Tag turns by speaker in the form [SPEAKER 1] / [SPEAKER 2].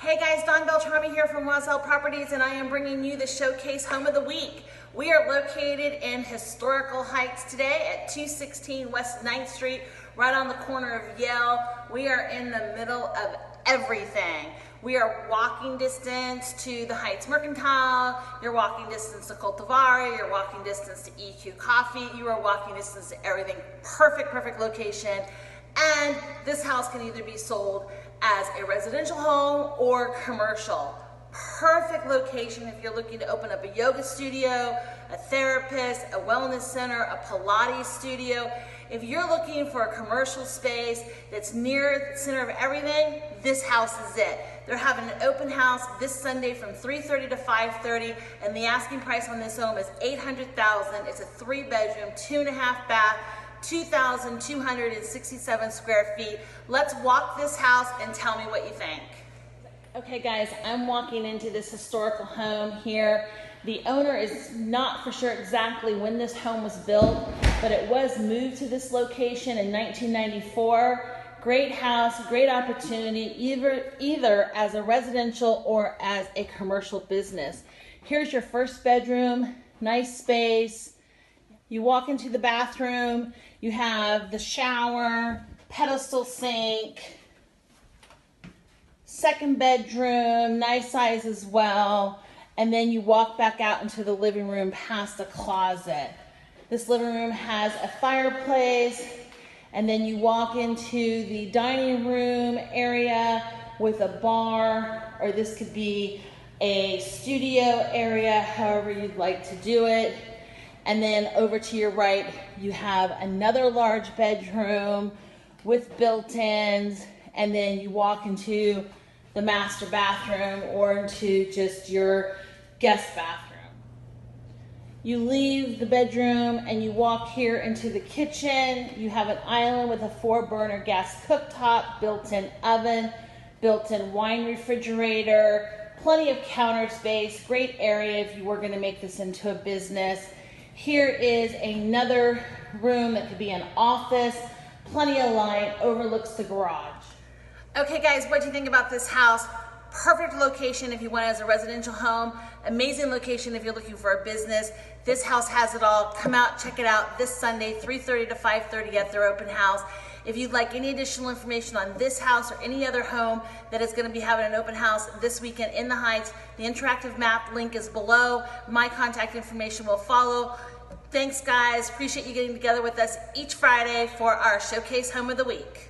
[SPEAKER 1] Hey guys, Don Beltrami here from Walzel Properties, and I am bringing you the Showcase Home of the Week. We are located in historical Heights today at 216 West 9th Street, right on the corner of Yale. We are in the middle of everything. We are walking distance to the Heights Mercantile, you're walking distance to Cultivari, you're walking distance to EQ Coffee, you are walking distance to everything. Perfect location. And this house can either be sold as a residential home or commercial. Perfect location if you're looking to open up a yoga studio, a therapist, a wellness center, a Pilates studio. If you're looking for a commercial space that's near the center of everything, this house is it. They're having an open house this Sunday from 3:30 to 5:30, and the asking price on this home is $800,000. It's a 3-bedroom, 2.5 bath, 2,267 square feet. Let's walk this house and tell me what you think. Okay guys, I'm walking into this historical home here. The owner is not for sure exactly when this home was built, but it was moved to this location in 1994. Great house, great opportunity, either as a residential or as a commercial business. Here's your first bedroom, nice space. You walk into the bathroom, you have the shower, pedestal sink, second bedroom, nice size as well, and then you walk back out into the living room past the closet. This living room has a fireplace, and then you walk into the dining room area with a bar, or this could be a studio area, however you'd like to do it. And then over to your right, you have another large bedroom with built-ins, and then you walk into the master bathroom or into just your guest bathroom. You leave the bedroom and you walk here into the kitchen. You have an island with a 4-burner gas cooktop, built-in oven, built-in wine refrigerator, plenty of counter space, great area if you were going to make this into a business. Here is another room that could be an office, plenty of light, overlooks the garage. Okay guys, what do you think about this house? Perfect location if you want it as a residential home. Amazing location if you're looking for a business. This house has it all. Come out, check it out this Sunday, 3:30 to 5:30 at their open house. If you'd like any additional information on this house or any other home that is going to be having an open house this weekend in the Heights, the interactive map link is below. My contact information will follow. Thanks guys, appreciate you getting together with us each Friday for our Showcase Home of the Week.